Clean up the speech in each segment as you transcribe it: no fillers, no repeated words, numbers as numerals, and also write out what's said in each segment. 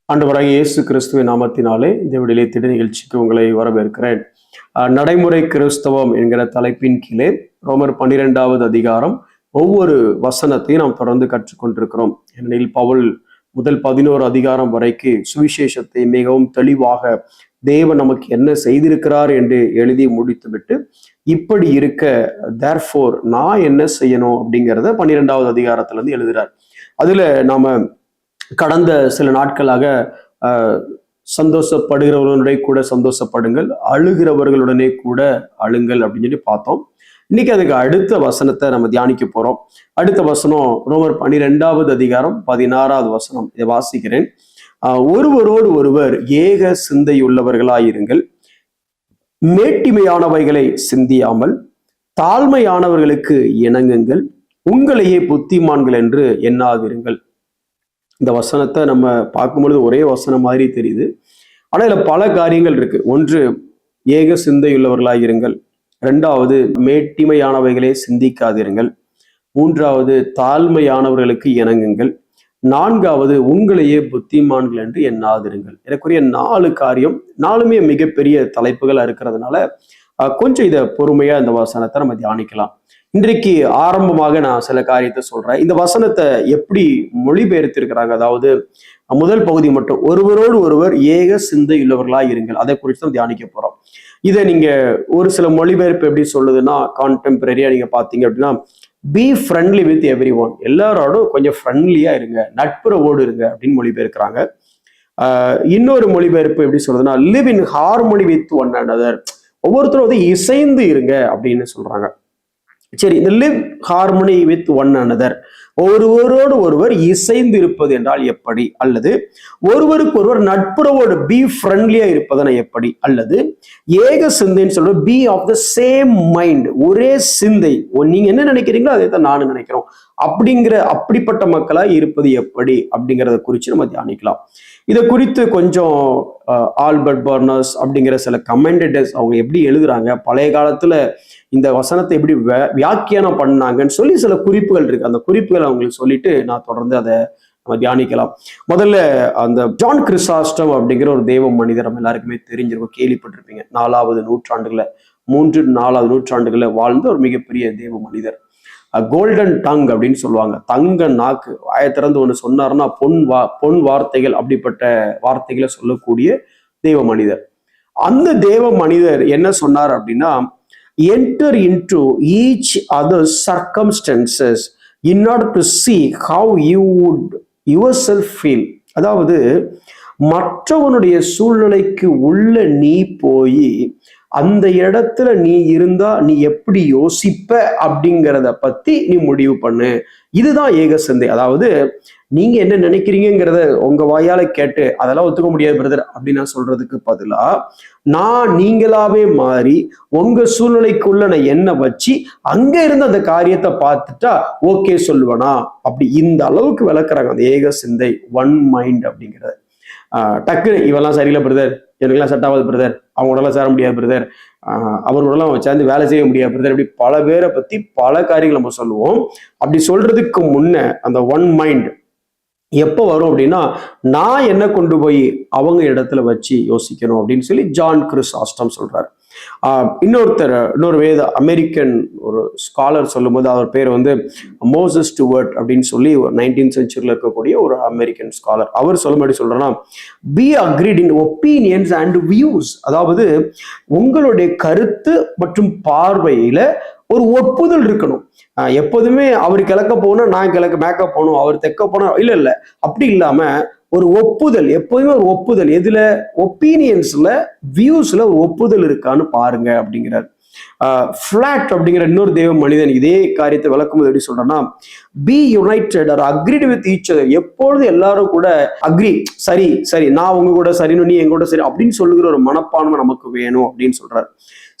ஆண்டவராகிய இயேசு கிறிஸ்துவின் நாமத்தினாலே இந்த விடுதலை திட நிகழ்ச்சிக்கு உங்களை வரவேற்கிறேன். நடைமுறை கிறிஸ்தவம் என்கிற தலைப்பின் கீழே ரோமர் 12வது அதிகாரம் ஒவ்வொரு வசனத்தையும் நாம் தொடர்ந்து கற்றுக்கொண்டிருக்கிறோம். ஏனெனில் பவுல் முதல் 11 அதிகாரம் வரைக்கு சுவிசேஷத்தை மிகவும் தெளிவாக தேவன் நமக்கு என்ன செய்திருக்கிறார் என்று எழுதி முடித்துவிட்டு, இப்படி இருக்க தேர்ஃபோர் நான் என்ன செய்யணும் அப்படிங்கிறத 12வது அதிகாரத்திலிருந்து எழுதுறார். அதுல நாம கடந்த சில நாட்களாக சந்தோஷப்படுகிறவர்களுடனே கூட சந்தோஷப்படுங்கள், அழுகிறவர்களுடனே கூட அழுங்கள் அப்படின்னு சொல்லி பார்த்தோம். இன்னைக்கு அதுக்கு அடுத்த வசனத்தை நம்ம தியானிக்க போறோம். அடுத்த வசனம் ரோமர் 12வது அதிகாரம் 16வது வசனம். இதை வாசிக்கிறேன். ஒருவரோடு ஒருவர் ஏக சிந்தையுள்ளவர்களாயிருங்கள், மேட்டிமையானவைகளை சிந்தியாமல் தாழ்மையானவர்களுக்கு இணங்குங்கள், உங்களையே புத்திமான்கள் என்று எண்ணாதிருங்கள். இந்த வசனத்தை நம்ம பார்க்கும்பொழுது ஒரே வசனம் மாதிரி தெரியுது. ஆனால் இதில் பல காரியங்கள் இருக்கு. ஒன்று, ஏக சிந்தையுள்ளவர்களாயிருங்கள். இரண்டாவது, மேட்டிமையானவைகளே சிந்திக்காதிருங்கள். மூன்றாவது, தாழ்மையானவர்களுக்கு இணங்குங்கள். நான்காவது, உங்களையே புத்திமான்கள் என்று எண்ணாதிருங்கள். எனக்குரிய 4 காரியம், 4மே மிகப்பெரிய தலைப்புகளா இருக்கிறதுனால கொஞ்சம் இதை பொறுமையா இந்த வசனத்தை நம்ம தியானிக்கலாம். இன்றைக்கு ஆரம்பமாக நான் சில காரியத்தை சொல்றேன். இந்த வசனத்தை எப்படி மொழிபெயர்த்திருக்கிறாங்க, அதாவது முதல் பகுதி மட்டும், ஒருவரோடு ஒருவர் ஏக சிந்தையுள்ளவர்களா இருங்கள், அதை குறித்து தான் தியானிக்க போறோம். இதை நீங்க ஒரு சில மொழிபெயர்ப்பு எப்படி சொல்லுதுன்னா, கான்டெம்பரரியா நீங்க பாத்தீங்க அப்படின்னா, be friendly with everyone, எல்லாரோடும் கொஞ்சம் ஃப்ரெண்ட்லியா இருங்க, நட்புறவோடு இருங்க அப்படின்னு மொழிபெயர்க்கிறாங்க. இன்னொரு மொழிபெயர்ப்பு எப்படி சொல்றதுன்னா, live in harmony with one another, ஒவ்வொருத்தரும் வந்து இசைந்து இருங்க அப்படின்னு சொல்றாங்க. சரி, இந்த live harmony with one another, ஒருவரோடு ஒருவர் இசைந்து இருப்பது என்றால் எப்படி, அல்லது ஒருவருக்கு ஒருவர் நட்புறவோடு பி ஃப்ரெண்ட்லியா இருப்பதனை எப்படி, அல்லது ஏக சிந்தைன்னு சொல்ற be of the same mind, ஒரே சிந்தை, நீங்க என்ன நினைக்கிறீங்களோ அதை தான் நானும் நினைக்கிறோம் அப்படிப்பட்ட மக்களா இருப்பது எப்படி அப்படிங்கிறத குறித்து நம்ம தியானிக்கலாம். இதை குறித்து கொஞ்சம் ஆல்பர்ட் பர்னர்ஸ் அப்படிங்கிற சில கமெண்டேட்டர்ஸ் அவங்க எப்படி எழுதுறாங்க, பழைய காலத்துல இந்த வசனத்தை எப்படி வியாக்கியானம் பண்ணாங்கன்னு சொல்லி சில குறிப்புகள் இருக்கு. அந்த குறிப்புகளை அவங்களுக்கு சொல்லிட்டு நான் தொடர்ந்து அதை நம்ம தியானிக்கலாம். முதல்ல அந்த ஜான் கிறிசாஸ்டம் அப்படிங்கிற ஒரு தேவ மனிதர் நம்ம எல்லாருக்குமே தெரிஞ்சிருக்கும், கேள்விப்பட்டிருப்பீங்க. 4வது நூற்றாண்டுல 3-4வது நூற்றாண்டுகளில் வாழ்ந்த ஒரு மிகப்பெரிய தேவ மனிதர். கோல்டன் டங் அப்படின்னு சொல்லுவாங்க, தங்க நாக்கு, திறந்து ஒன்று சொன்னார்னா பொன் வார்த்தைகள், அப்படிப்பட்ட வார்த்தைகளை சொல்லக்கூடிய தேவ மனிதர். அந்த தேவ மனிதர் என்ன சொன்னார் அப்படின்னா, enter into each other's circumstances in order to see how you would yourself feel. அதாவது மற்றவனுடைய சூழ்நிலைக்கு உள்ள நீ போய் அந்த இடத்துல நீ இருந்தா நீ எப்படி யோசிப்ப அப்படிங்கிறத பத்தி நீ முடிவு பண்ணு. இதுதான் ஏக சிந்தை. அதாவது நீங்க என்ன நினைக்கிறீங்கிறத உங்க வாயால கேட்டு அதெல்லாம் ஒத்துக்க முடியாது பிரதர் அப்படின்னு நான் சொல்றதுக்கு பதிலா, நான் நீங்களாவே மாறி உங்க சூழ்நிலைக்குள்ள நான் என்ன வச்சு அங்க இருந்து அந்த காரியத்தை பார்த்துட்டா ஓகே சொல்லுவேனா, அப்படி இந்த அளவுக்கு விளக்குறாங்க அந்த ஏக சிந்தை, ஒன் மைண்ட் அப்படிங்கிறது. டக்குன்னு இவெல்லாம் சரியில்லை பிரதர், எனக்குலாம் செட் ஆகாது பிரதர், அவங்களோடலாம் சேர முடியாது பிரதர், அவர்களோடலாம் சேர்ந்து வேலை செய்ய முடியாது பிரதர், இப்படி பல பேரை பத்தி பல காரியங்கள் நம்ம சொல்லுவோம். அப்படி சொல்றதுக்கு முன்ன அந்த ஒன் மைண்ட் எப்போ வரும் அப்படின்னா, நான் என்ன கொண்டு போய் அவங்க இடத்துல வச்சு யோசிக்கணும் அப்படின்னு சொல்லி ஜான் கிறிசாஸ்டம் சொல்றாரு. இன்னொரு வேத அமெரிக்கன் ஒரு ஸ்காலர் சொல்லும் போது அவர் பேர் வந்து மோசஸ் ஸ்டூவர்ட் அப்படின்னு சொல்லி ஒரு 19th centuryல இருக்கக்கூடிய ஒரு அமெரிக்கன் ஸ்காலர். அவர் சொல்லும்படி சொல்றேன்னா, be agreed in opinions and views, அதாவது உங்களுடைய கருத்து மற்றும் பார்வையில ஒரு ஒப்புதல் இருக்கணும். எப்போதுமே அவர் கிழக்க போகணும், நான் கிழக்க மேக்கப் போகணும், அவர் தெக்க போனா இல்ல, அப்படி இல்லாம ஒரு ஒப்புதல், எப்போதுமே ஒரு ஒப்புதல், எதுல, ஒப்பீனியன்ஸ்ல வியூஸ்ல ஒரு ஒப்புதல் இருக்கான்னு பாருங்க அப்படிங்கிறார். ஃபிளாட் அப்படிங்கிற இன்னொரு தேவ மனிதன் இதே காரியத்தை விளக்கும் போது எப்படி சொல்றேன்னா, be united or agreed with each other, எப்பொழுது எல்லாரும் கூட அக்ரி, சரி சரி நான் உங்க கூட சரின்னு நீ எங்க கூட சரி அப்படின்னு சொல்லுகிற ஒரு மனப்பான்மை நமக்கு வேணும் அப்படின்னு சொல்றாரு.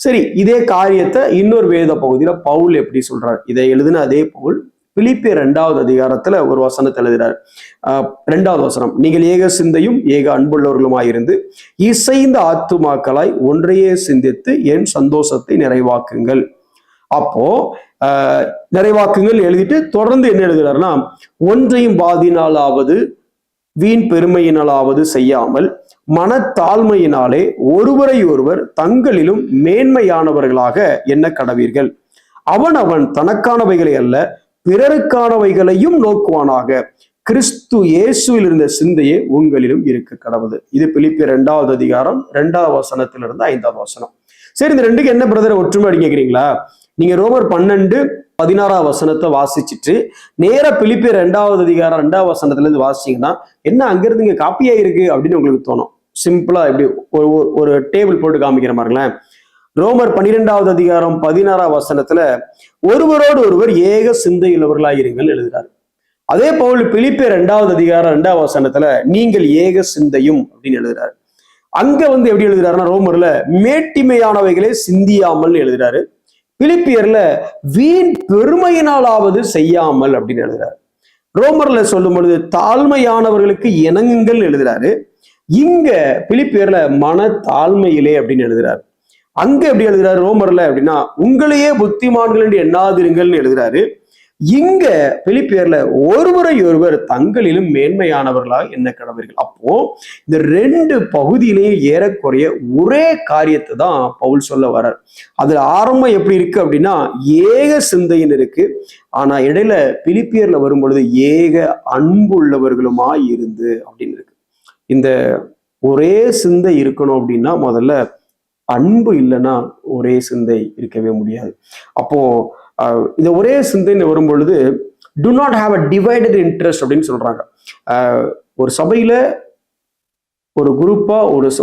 சரி, இதே காரியத்தை இன்னொரு வேத பகுதியில பவுல் எப்படி சொல்றார், இதை எழுதின அதே பவுல் பிலிப்பியர் 2வது அதிகாரத்துல ஒரு வசனத்தை எழுதுறார். 2வது வசனம், நீங்கள் ஏக சிந்தையும் ஏக அன்புள்ளவர்களுமாயிருந்து இசைந்த ஆத்துமாக்களாய் ஒன்றையே சிந்தித்து என் சந்தோஷத்தை நிறைவாக்குங்கள். அப்போ நிறைவாக்குங்கள் எழுதிட்டு தொடர்ந்து என்ன எழுதுறாருன்னா, ஒன்றையும் பாதினாலாவது வீண் பெருமையினாலாவது செய்யாமல் மனத்தாழ்மையினாலே ஒருவரை ஒருவர் தங்களிலும் மேன்மையானவர்களாக எண்ண கடவீர்கள். அவன் தனக்கானவைகளை அல்ல பிறருக்கானவைகளையும் நோக்குவானாக. கிறிஸ்து இயேசுவில் இருந்த சிந்தையே உங்களிலும் இருக்க கடவுது. இது பிலிப்பியர் 2வது அதிகாரம் 2வது வசனத்திலிருந்து 5வது வசனம். சரி, இந்த ரெண்டுக்கு என்ன பிரதர் ஒற்றுமை அடி கேட்கிறீங்களா? நீங்க ரோமர் 12:16 வசனத்தை வாசிச்சுட்டு நேரா பிலிப்பியர் 2வது அதிகாரம் 2வது வசனத்துல இருந்து வாசிச்சீங்கன்னா என்ன அங்கிருந்து இங்க காப்பியா இருக்கு அப்படின்னு உங்களுக்கு தோணும். சிம்பிளா இப்படி ஒரு டேபிள் போட்டு காமிக்கிற மாதிரிங்களேன். ரோமர் 12வது அதிகாரம் 16வது வசனத்துல ஒருவரோடு ஒருவர் ஏக சிந்தையுள்ளவர்களாயிருங்கள் எழுதுறாரு. அதே போல் பிலிப்பியர் 2வது அதிகாரம் 2வது வசனத்துல நீங்கள் ஏக சிந்தையும் அப்படின்னு எழுதுறாரு. அங்க எப்படி எழுதுறாருன்னா ரோமர்ல மேட்டிமையானவைகளே சிந்தியாமல் எழுதுறாரு. பிலிப்பியர்ல வீண் பெருமையினாலாவது செய்யாமல் அப்படின்னு எழுதுறாரு. ரோமர்ல சொல்லும் பொழுது தாழ்மையானவர்களுக்கு இணங்குங்கள் எழுதுறாரு. இங்க பிலிப்பியர்ல மன தாழ்மையிலே அப்படின்னு எழுதுறாரு. அங்க எப்படி எழுதுறாரு ரோமர்ல அப்படின்னா உங்களையே புத்திமான்கள் என்று எண்ணாதிருங்கள்னு எழுதுறாரு. இங்க பிலிப்பியர்ல ஒருவரை ஒருவர் தங்களிலும் மேன்மையானவர்களாக என்ன கடவர்கள். அப்போ இந்த ரெண்டு பகுதியிலேயே ஏறக்குறைய ஒரே காரியத்தை தான் பவுல் சொல்ல வர்றார். அதுல ஆரம்பம் எப்படி இருக்கு அப்படின்னா ஏக சிந்தையின் இருக்கு. ஆனா இடையில பிலிப்பியர்ல வரும் பொழுது ஏக அன்பு உள்ளவர்களுமாய் இருந்து அப்படின்னு இருக்கு. இந்த ஒரே சிந்தை இருக்கணும் அப்படின்னா முதல்ல அன்பு இல்லைன்னா ஒரே சிந்தை இருக்கவே முடியாது. அப்போ இந்த ஒரே சிந்தைன்னு வரும் பொழுது to not have a divided interest அப்படின்னு சொல்றாங்க. ஒரு சபையில ஒரு குரூப்பா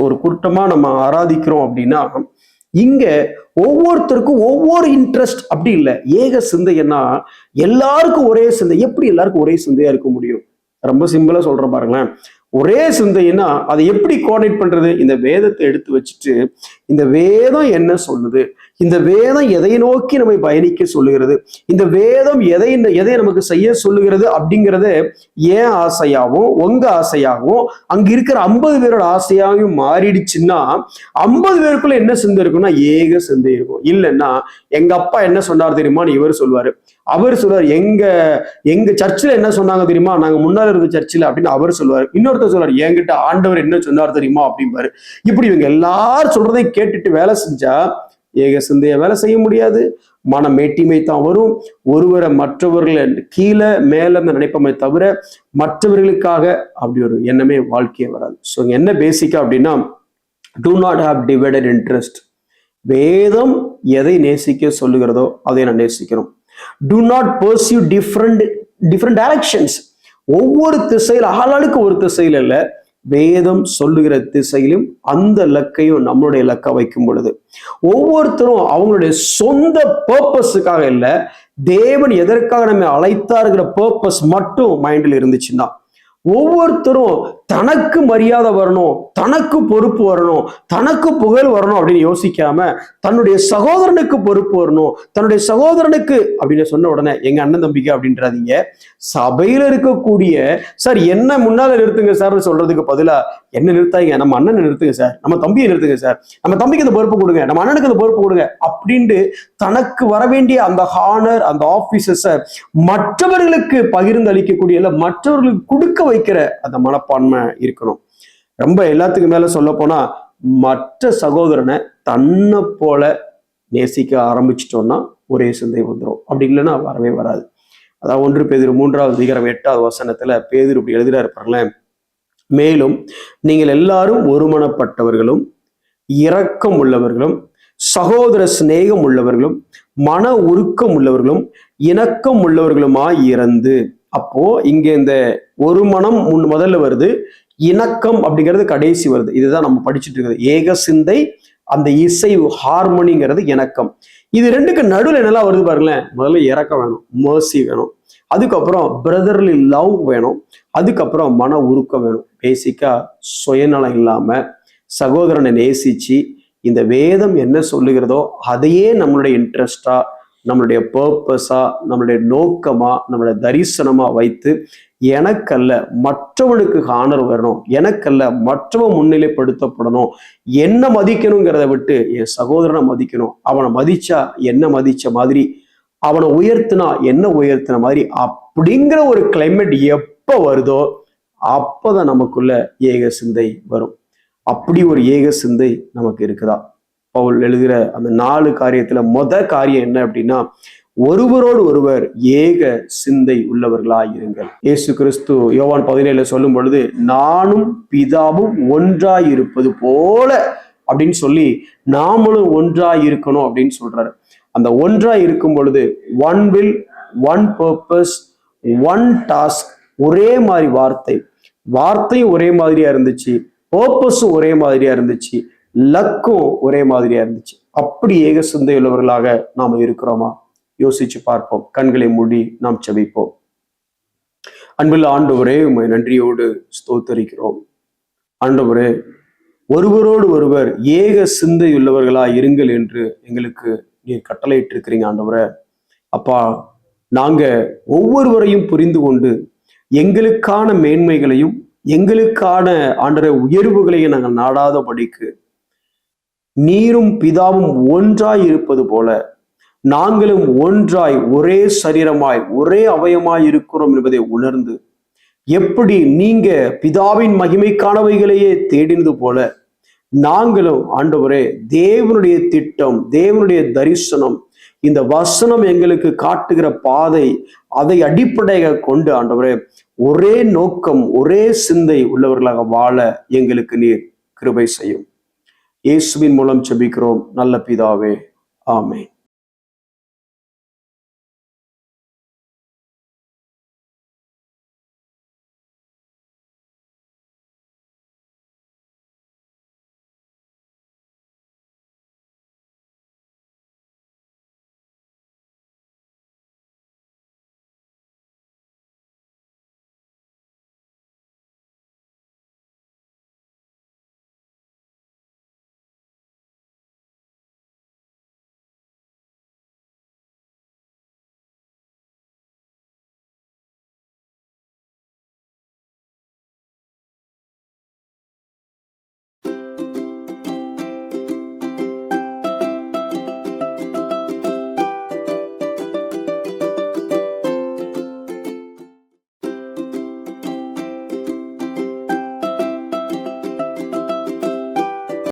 ஒரு கூட்டமா நம்ம ஆராதிக்கிறோம் அப்படின்னா இங்க ஒவ்வொருத்தருக்கும் ஒவ்வொரு இன்ட்ரெஸ்ட் அப்படி இல்லை. ஏக சிந்தைன்னா எல்லாருக்கும் ஒரே சிந்தை. எப்படி எல்லாருக்கும் ஒரே சிந்தையா இருக்க முடியும்? ரொம்ப சிம்பிளா சொல்ற பாருங்களேன். ஒரே சிந்தைன்னா அதை எப்படி கோஆர்டினேட் பண்றது? இந்த வேதத்தை எடுத்து வச்சுட்டு இந்த வேதம் என்ன சொல்லுது, இந்த வேதம் எதை நோக்கி நம்மை பயணிக்க சொல்லுகிறது, இந்த வேதம் எதை நமக்கு செய்ய சொல்லுகிறது அப்படிங்கிறத ஏன் ஆசையாகவும் உங்க ஆசையாகவும் அங்க இருக்கிற 50 பேரோட ஆசையாகவும் மாறிடுச்சுன்னா 50 பேருக்குள்ள என்ன சிந்தை இருக்கும்னா ஏக சிந்தை இருக்கும். இல்லைன்னா எங்க அப்பா என்ன சொன்னார் தெரியுமான்னு இவர் சொல்லுவாரு. அவர் சொல்லுவார் எங்க சர்ச்சில் என்ன சொன்னாங்க தெரியுமா, நாங்க முன்னாள் இருந்த சர்ச்சில் அப்படின்னு அவர் சொல்லுவார். இன்னொருத்தர் சொல்லுவார் என்கிட்ட ஆண்டவர் என்ன சொன்னார் தெரியுமா அப்படிம்பாரு. இப்படி இவங்க எல்லாரும் சொல்றதை கேட்டுட்டு வேலை செஞ்சா ஏக சிந்தைய வேலை செய்ய முடியாது. மன மேட்டிமை தான் வரும். ஒருவரை மற்றவர்கள் கீழே மேல நினைப்பமே தவிர மற்றவர்களுக்காக அப்படி ஒரு எண்ணமே வாழ்க்கையே வராது. ஸோ என்ன பேசிக்கா அப்படின்னா to not have divided interest. வேதம் எதை நேசிக்க சொல்லுகிறதோ அதை நான் நேசிக்கிறோம். To not pursue different directions. ஒவ்வொரு திசையில ஆளாளுக்கு ஒரு திசையில இல்ல, வேதம் சொல்லுகிற திசையிலும் அந்த இலக்கையும் நம்மளுடைய இலக்கா வைக்கும் பொழுது ஒவ்வொருத்தரும் அவங்களுடைய சொந்த பர்பஸுக்காக இல்லை, தேவன் எதற்காக நம்ம அழைத்தாருங்கிற பர்பஸ் மட்டும் மைண்டில் இருந்துச்சுன்னா ஒவ்வொருத்தரும் தனக்கு மரியாதை வரணும், தனக்கு பொறுப்பு வரணும், தனக்கு புகழ் வரணும் அப்படின்னு யோசிக்காம தன்னுடைய சகோதரனுக்கு பொறுப்பு வரணும், தன்னுடைய சகோதரனுக்கு அப்படின்னு சொன்ன உடனே எங்க அண்ணன் தம்பிக்கு அப்படின்றாதீங்க. சபையில இருக்கக்கூடிய சார் என்ன முன்னால நிறுத்துங்க சார் சொல்றதுக்கு பதிலா என்ன நிறுத்தாங்க, நம்ம அண்ணனை நிறுத்துங்க சார், நம்ம தம்பியை நிறுத்துங்க சார், நம்ம தம்பிக்கு இந்த பொறுப்பு கொடுங்க, நம்ம அண்ணனுக்கு இந்த பொறுப்பு கொடுங்க அப்படின்ட்டு தனக்கு வர வேண்டிய அந்த ஹானர் அந்த ஆபீசஸ மற்றவர்களுக்கு பகிர்ந்து அளிக்கக்கூடிய இல்ல மற்றவர்களுக்கு கொடுக்க வைக்கிற அந்த மனப்பான்மை இருக்கணும். ரொம்ப எல்லாத்துக்கும் மேல சொல்ல போனா மற்ற சகோதரனை தன்னை போல நேசிக்க ஆரம்பிச்சிட்டோம்னா ஒரே சிந்தை வந்துடும். அப்படி இல்லைன்னா வரவே வராது. அதாவது 1 பேதுரு 3வது அதிகாரம் 8வது வசனத்துல பேதுரு இப்படி எழுதுறாரு பாருங்களேன். மேலும் நீங்கள் எல்லாரும் ஒருமனப்பட்டவர்களும் இரக்கம் உள்ளவர்களும் சகோதர சிநேகம் உள்ளவர்களும் மன உருக்கம் உள்ளவர்களும் இணக்கம் உள்ளவர்களுமாய் இருந்து. அப்போ இங்க இந்த ஒரு மனம் முதல்ல வருது, இணக்கம் அப்படிங்கிறது கடைசி வருது. இதுதான் நம்ம படிச்சுட்டு இருக்கிறது. ஏக சிந்தை, அந்த இசை ஹார்மோனிங்கிறது இணக்கம். இது ரெண்டுக்கு நடுவில் என்னெல்லாம் வருது பாருங்களேன். முதல்ல இறக்கம் வேணும், மர்சி வேணும், அதுக்கப்புறம் பிரதர்லி லவ் வேணும், அதுக்கப்புறம் மன உருக்கம் வேணும். பேசிக்கா சுயநலம் இல்லாம சகோதரனை நேசிச்சு இந்த வேதம் என்ன சொல்லுகிறதோ அதையே நம்மளுடைய இன்ட்ரெஸ்டா, நம்மளுடைய பர்பஸா, நம்மளுடைய நோக்கமா, நம்மளுடைய தரிசனமா வைத்து எனக்கல்ல மற்றவனுக்கு ஹானர் வரணும், எனக்கல்ல மற்றவன் முன்னிலைப்படுத்தப்படணும், என்ன மதிக்கணுங்கிறத விட்டு என் சகோதரனை மதிக்கணும், அவனை மதிச்சா என்ன மதிச்ச மாதிரி, அவனை உயர்த்தினா என்ன உயர்த்தின மாதிரி அப்படிங்கிற ஒரு கிளைமேட் எப்ப வருதோ அப்பதான் நமக்குள்ள ஏக சிந்தை வரும். அப்படி ஒரு ஏக சிந்தை நமக்கு இருக்குதா? பவுல் எழுதுகிற அந்த 4 காரியத்துல காரியம் என்ன அப்படின்னா, ஒருவரோடு ஒருவர் ஏக சிந்தை உள்ளவர்களாய் இருங்கள். இயேசு கிறிஸ்து யோவான் 17 சொல்லும் பொழுது, நானும் பிதாவும் ஒன்றாய் இருப்பது போல அப்படின்னு சொல்லி நாமளும் ஒன்றாய் இருக்கணும் அப்படின்னு சொல்றாரு. அந்த ஒன்றாய் இருக்கும் பொழுது one will, one purpose, one task, ஒரே மாதிரி வார்த்தையும் ஒரே மாதிரியா இருந்துச்சு, பர்பஸும் ஒரே மாதிரியா இருந்துச்சு, லக்கும் ஒரே மாதிரியா இருந்துச்சு. அப்படி ஏக சிந்தை உள்ளவர்களாக நாம இருக்கிறோமா? யோசிச்சு பார்ப்போம். கண்களை மூடி நாம் ஜெபிப்போம். அன்புள்ள ஆண்டவரே, உம்மை நன்றியோடு ஸ்தோத்தரிக்கிறோம். ஆண்டவரே, ஒருவரோடு ஒருவர் ஏக சிந்தை உள்ளவர்களா இருங்கள் என்று எங்களுக்கு நீர் கட்டளையிட்டு இருக்கிறீங்க. ஆண்டவரே அப்பா, நாங்க ஒவ்வொருவரையும் புரிந்து கொண்டு எங்களுக்கான மேன்மைகளையும் எங்களுக்கான ஆண்டவரே உயர்வுகளையும் நாங்கள் நாடாதபடிக்கு நீரும் பிதாவும் ஒன்றாய் இருப்பது போல நாங்களும் ஒன்றாய் ஒரே சரீரமாய் ஒரே அவயமாய் இருக்கிறோம் என்பதை உணர்ந்து, எப்படி நீங்க பிதாவின் மகிமைக்கானவைகளையே தேடினது போல நாங்களும் ஆண்டவரே தேவனுடைய திட்டம், தேவனுடைய தரிசனம், இந்த வசனம் எங்களுக்கு காட்டுகிற பாதை, அதை அடிப்படையாக கொண்டு ஆண்டவரே ஒரே நோக்கம், ஒரே சிந்தை உள்ளவர்களாக வாழ எங்களுக்கு நீர் கிருபை செய்யும். இயேசுவின் மூலம் ஜெபிக்கிறோம் நல்ல பிதாவே, ஆமென்.